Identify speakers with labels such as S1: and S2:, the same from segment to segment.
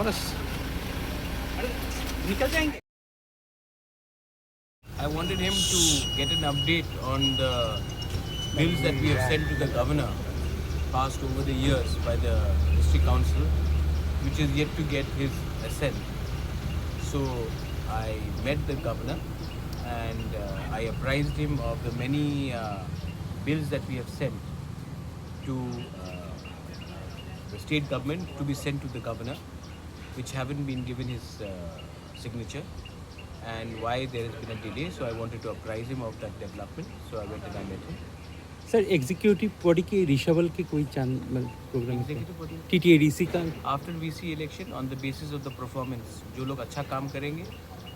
S1: I wanted him to get an update on the bills that we have sent to the governor, passed over the years by the district council, which is yet to get his assent. So I met the governor and I apprised him of the many bills that we have sent to the state government to be sent to the governor, which haven't been given his signature, and why there has been a delay. So I wanted to apprise him of that development. So I went and I met him.
S2: Sir executive body के रिशवल के कोई programme
S1: Executive body.
S2: TTADC का
S1: after VC election on the basis of the performance, जो लोग अच्छा काम करेंगे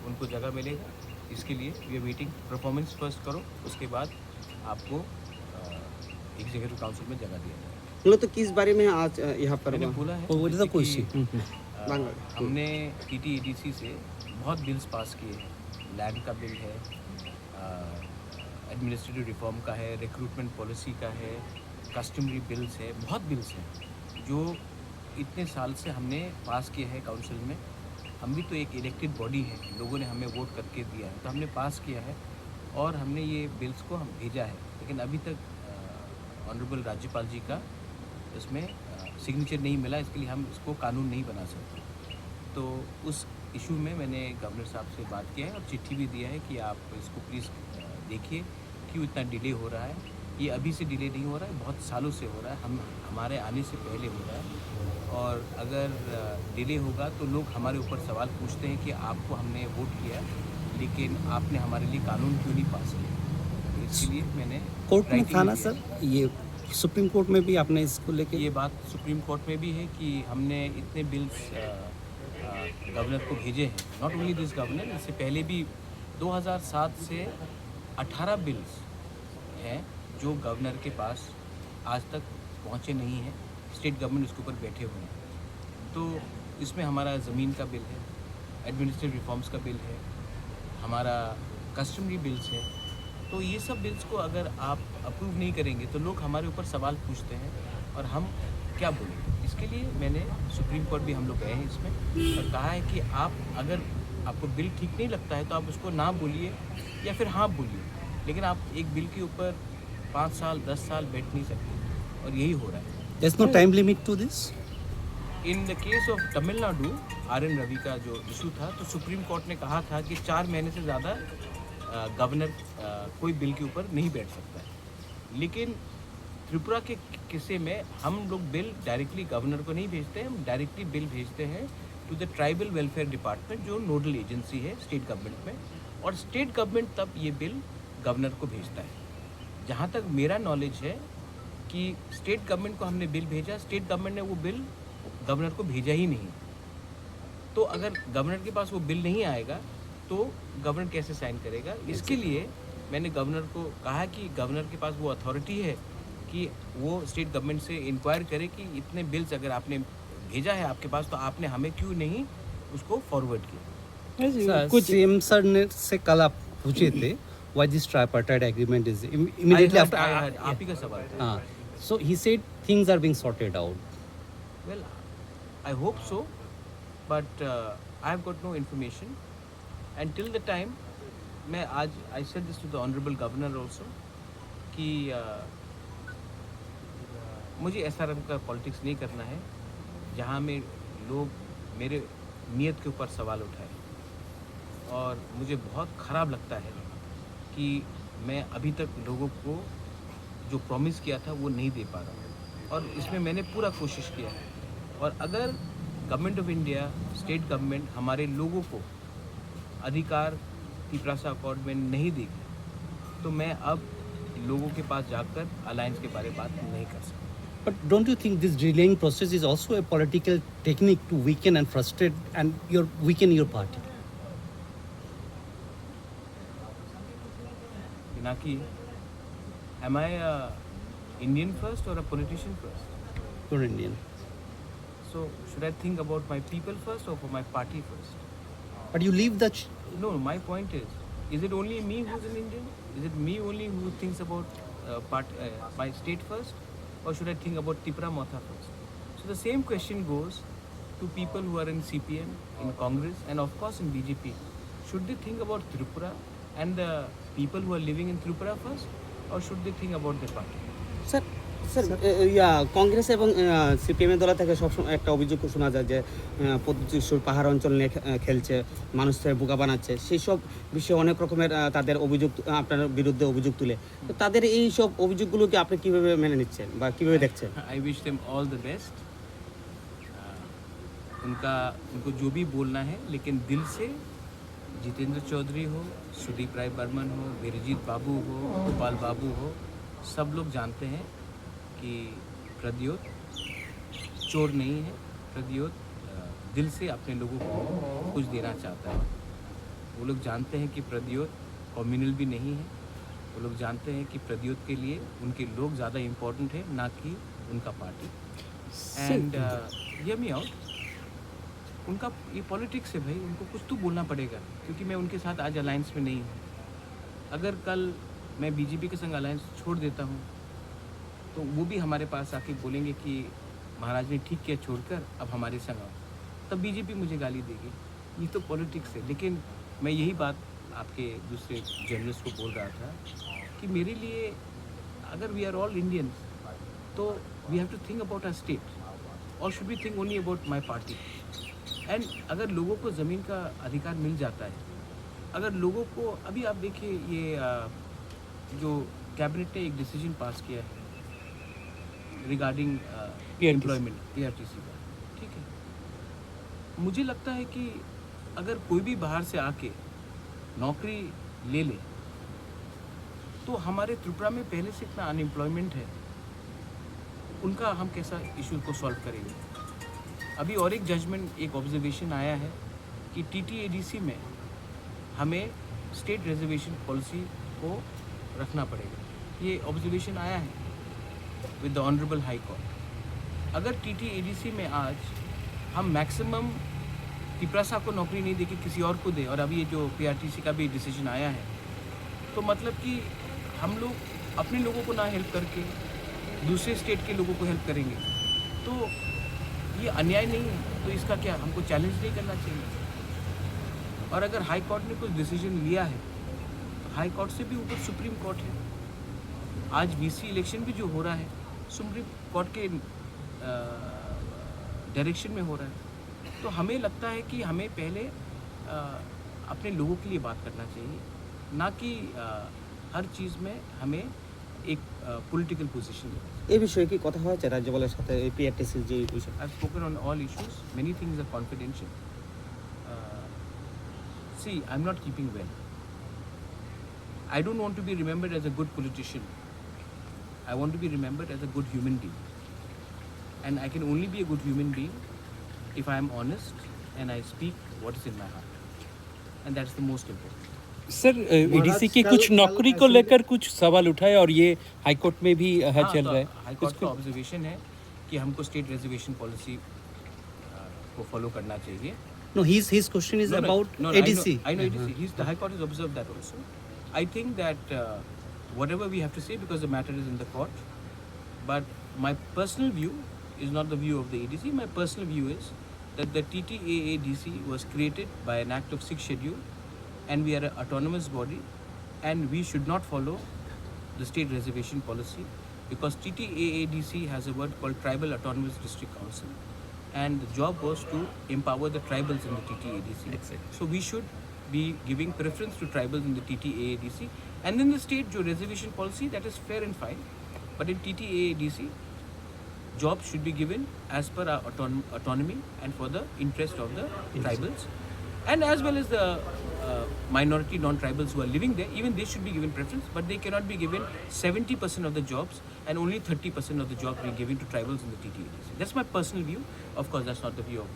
S1: उनको जगह मिलेगा. इसके लिए we are waiting. Performance first करो, उसके बाद आपको एग्जीक्यूटिव काउंसिल में जगह दिया जाएगा.
S3: बोलो तो किस बारे में आज यहाँ पर
S1: मैंने
S3: हुआ?
S1: बोला है
S2: वो इज द
S1: कि,
S2: क्वेश्चन.
S1: हमने TTADC से बहुत बिल्स पास किए हैं. लैंड का बिल है, एडमिनिस्ट्रेटिव रिफॉर्म का है, रिक्रूटमेंट पॉलिसी का है, कस्टमरी बिल्स है, बहुत बिल्स हैं जो इतने साल से हमने पास किए हैं काउंसिल में. हम भी तो एक इलेक्टेड बॉडी है, लोगों ने हमें वोट करके दिया है, तो हमने पास किया है और हमने ये बिल्स को हम भेजा है. लेकिन अभी तक ऑनरेबल राज्यपाल जी का इसमें सिग्नेचर नहीं मिला. इसके लिए हम इसको कानून नहीं बना सकते. तो उस इशू में मैंने गवर्नर साहब से बात किया है और चिट्ठी भी दिया है कि आप इसको प्लीज़ देखिए क्यों इतना डिले हो रहा है. ये अभी से डिले नहीं हो रहा है, बहुत सालों से हो रहा है. हमारे आने से पहले हो रहा है. और अगर डिले होगा तो लोग हमारे ऊपर सवाल पूछते हैं कि आपको हमने वोट किया लेकिन आपने हमारे लिए कानून क्यों नहीं पास किया. तो इसके लिए मैंने
S2: कोर्ट में
S1: writing
S2: था ना
S1: दिया.
S2: सर, ये सुप्रीम कोर्ट में भी आपने इसको लेके
S1: ये बात सुप्रीम कोर्ट में भी है कि हमने इतने बिल्स गवर्नर को भेजे हैं. नॉट ओनली दिस गवर्नर, इससे पहले भी 2007 से 18 बिल्स हैं जो गवर्नर के पास आज तक पहुंचे नहीं हैं. स्टेट गवर्नमेंट उसके ऊपर बैठे हुए हैं. तो इसमें हमारा ज़मीन का बिल है, एडमिनिस्ट्रेटिव रिफॉर्म्स का बिल है, हमारा कस्टमरी बिल्स है. तो ये सब बिल्स को अगर आप अप्रूव नहीं करेंगे तो लोग हमारे ऊपर सवाल पूछते हैं और हम क्या बोलेंगे. इसके लिए मैंने सुप्रीम कोर्ट भी हम लोग गए हैं इसमें और कहा है कि आप अगर आपको बिल ठीक नहीं लगता है तो आप उसको ना बोलिए या फिर हाँ बोलिए, लेकिन आप एक बिल के ऊपर 5 साल 10 साल बैठ नहीं सकते. और यही हो रहा है.
S2: There is no time limit to this.
S1: In the case of Tamil Nadu, RN Ravi का जो इशू था, तो सुप्रीम कोर्ट ने कहा था कि 4 महीने से ज़्यादा गवर्नर कोई बिल के ऊपर नहीं बैठ सकता है. लेकिन त्रिपुरा के किस्से में हम लोग बिल डायरेक्टली गवर्नर को नहीं भेजते हैं, हम डायरेक्टली बिल भेजते हैं to the tribal welfare department जो नोडल एजेंसी है स्टेट गवर्नमेंट में. और स्टेट गवर्नमेंट तब ये बिल गवर्नर को भेजता है. जहाँ तक मेरा नॉलेज है कि स्टेट गवर्नमेंट को हमने बिल भेजा, स्टेट गवर्नमेंट ने वो बिल गवर्नर को भेजा ही नहीं. तो अगर गवर्नर के पास वो बिल नहीं आएगा तो गवर्नर कैसे साइन करेगा. इसके लिए मैंने गवर्नर को कहा कि गवर्नर के पास वो अथॉरिटी है कि वो स्टेट गवर्नमेंट से इंक्वायर करे कि इतने बिल्स अगर आपने भेजा है आपके पास तो आपने हमें क्यों नहीं उसको फॉरवर्ड किया.
S2: कुछ सीएम सर ने से कल आप पूछे थे why this tripartite agreement is immediately after.
S1: आप ही का सवाल था.
S2: हाँ, so he said things are being sorted out.
S1: Well, I hope so, but I have got no information. And till the time, I said this to the Honorable Governor also, कि मुझे ऐसा रंग का पॉलिटिक्स नहीं करना है जहाँ में लोग मेरे नीयत के ऊपर सवाल उठाए. और मुझे बहुत ख़राब लगता है कि मैं अभी तक लोगों को जो प्रॉमिस किया था वो नहीं दे पा रहा हूँ. और इसमें मैंने पूरा कोशिश किया है. और अगर government of India, state government हमारे लोगों को अधिकार तिपरासा अकॉर्ड में नहीं देगी तो मैं अब लोगों के पास जाकर अलायंस के बारे में बात नहीं कर सकता.
S2: But don't you think this delaying process is also a political technique to weaken and frustrate and weaken your party?
S1: Pinaki, am I a Indian first or a politician first?
S2: You're Indian.
S1: So should I think about my people first or for my party first?
S2: But you leave the...
S1: No, my point is it only me who's an Indian? Is it me only who thinks about my state first? Or should I think about Tipra Motha first? So the same question goes to people who are in CPM, in Congress, and of course in BJP. Should they think about Tripura and the people who are living in Tripura first, or should they think about their party?
S3: Sir sir Congress এবং সিপিএমের দল থেকে সবসময় একটা অভিযোগ শোনা যায় যে প্রতিশ্রুর পাহাড় অঞ্চল নিয়ে খেলছে, মানুষকে বোকা বানাচ্ছে, সেই সব বিষয়ে অনেক রকমের তাদের অভিযোগ আপনার বিরুদ্ধে অভিযোগ তুলে। তো তাদের এই সব অভিযোগগুলোকে আপনি কীভাবে মেনে নিচ্ছেন বা কীভাবে দেখছেন?
S1: I wish them all the best. उनको जो भी बोलना है, लेकिन दिल से जितेंद्र चौधरी हो, सुदीप राय बर्मन हो, वीरजीत बाबू हो, गोपाल बाबू हो, सब लोग जानते हैं कि प्रद्योत चोर नहीं है। प्रद्योत दिल से अपने लोगों को कुछ देना चाहता है। वो लोग जानते हैं कि प्रद्योत कम्युनल भी नहीं है। वो लोग जानते हैं कि प्रद्योत के लिए उनके लोग ज़्यादा इम्पोर्टेंट है, ना कि उनका party. And hear me out, उनका ये पॉलिटिक्स है भाई, उनको कुछ तो बोलना पड़ेगा, क्योंकि मैं उनके साथ आज अलायंस में नहीं हूँ। अगर कल मैं बीजेपी के संग अलायंस छोड़ देता हूँ तो वो भी हमारे पास आके बोलेंगे कि महाराज ने ठीक किया छोड़कर, अब हमारे संग आओ, तब बीजेपी मुझे गाली देगी। ये तो पॉलिटिक्स है। लेकिन मैं यही बात आपके दूसरे जर्नलिस्ट को बोल रहा था कि मेरे लिए, अगर वी आर ऑल इंडियंस, तो we have to think about our state, और should be think only about my party. And अगर लोगों को ज़मीन का अधिकार मिल जाता है, अगर लोगों को, अभी आप देखिए ये जो कैबिनेट ने एक डिसीजन पास किया है रिगार्डिंग एम्प्लॉयमेंट PRTC का, ठीक है, मुझे लगता है कि अगर कोई भी बाहर से आके नौकरी ले ले, तो हमारे त्रिपुरा में पहले से इतना अनएम्प्लॉयमेंट है, उनका हम कैसा इशू को सॉल्व करेंगे। अभी और एक जजमेंट, एक ऑब्जर्वेशन आया है कि TTADC में हमें स्टेट रिजर्वेशन पॉलिसी को रखना पड़ेगा। ये ऑब्जर्वेशन आया है with the honourable high court. अगर TTADC में आज हम मैक्सिमम तिपरासा को नौकरी नहीं देके किसी और को दे, और अभी ये जो PRTC का भी डिसीजन आया है, तो मतलब कि हम लोग अपने लोगों को ना हेल्प करके दूसरे स्टेट के लोगों को हेल्प करेंगे, तो ये अन्याय नहीं है। तो इसका क्या, हमको चैलेंज नहीं करना चाहिए? और अगर हाई कोर्ट ने कुछ डिसीजन लिया है, तो हाई कोर्ट से भी ऊपर सुप्रीम कोर्ट है। आज BC इलेक्शन भी जो हो रहा है सुप्रीम कोर्ट के डायरेक्शन में हो रहा है। तो हमें लगता है कि हमें पहले अपने लोगों के लिए बात करना चाहिए, ना कि हर चीज़ में हमें एक पॉलिटिकल पोजीशन लेना।
S3: এই বিষয়ে কি কথা হয়েছে রাজ্যপালের সাথে এই PRTC যে বিষয়?
S1: I've spoken on all issues. Many things are confidential. See, I'm not keeping well. I don't want to be remembered as a good politician. I want to be remembered as a good human being. And I can only be a good human being if I am honest and I speak what is in my heart. And that's the most important.
S4: Sir ADC की कुछ नौकरी को लेकर कुछ सवाल उठाए और ये हाई कोर्ट में भी चल रहा है।
S1: हाई कोर्ट का ऑब्जर्वेशन है कि हमको स्टेट रिजर्वेशन पॉलिसी को फॉलो करना चाहिए।
S2: No, his question is about ADC.
S1: I know ADC. The High Court has observed that also. I think that whatever we have to say, because the matter is in the court, but my personal view is not the view of the ADC. My personal view is that the TTAADC was created by an act of 6th schedule, and we are an autonomous body, and we should not follow the state reservation policy, because TTAADC has a word called Tribal Autonomous District Council, and the job was to empower the tribals in the TTAADC.
S2: Exactly.
S1: So we should be giving preference to tribals in the TTAADC, and in the state jo reservation policy, that is fair and fine, but in TTAADC jobs should be given as per our autonomy and for the interest of the tribals, and as well as the minority non-tribals who are living there. Even they should be given preference, but they cannot be given 70% of the jobs and only 30% of the jobs being given to tribals in the TTADC. That's my personal view. Of course, that's not the view of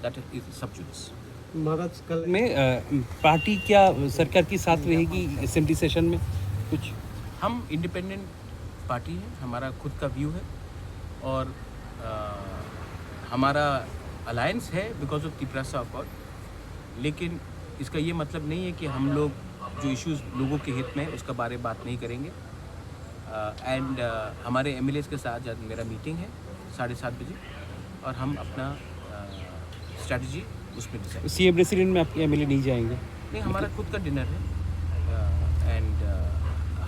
S1: that is sub judice.
S3: महाराज कल
S4: में party क्या सरकार की साथ रहेगी assembly session में कुछ?
S1: हम इंडिपेंडेंट पार्टी है, हमारा खुद का व्यू है, और हमारा अलायंस है बिकॉज ऑफ तिपरासा अकॉर्ड। लेकिन इसका ये मतलब नहीं है कि हम लोग जो इश्यूज़ लोगों के हित में है उसका बारे में बात नहीं करेंगे। एंड हमारे MLAs के साथ आज मेरा मीटिंग है 7:30 बजे, और हम अपना स्ट्रैटेजी उसमें डिसाइड।
S4: सीएम रेसिडेंट में आपके एमएलए नहीं जाएंगे?
S1: नहीं, हमारा खुद का डिनर है एंड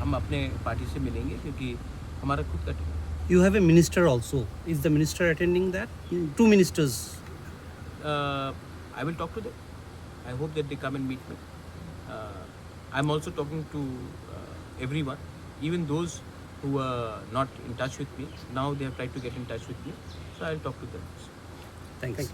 S1: हम अपने पार्टी से मिलेंगे क्योंकि हमारा खुद का dinner.
S2: You have a minister also. Is the minister attending that? Two ministers.
S1: I will talk to them. I hope that they come and meet me. I'm also talking to everyone, even those who were not in touch with me. Now they have tried to get in touch with me, so I'll talk to them.
S2: Thanks.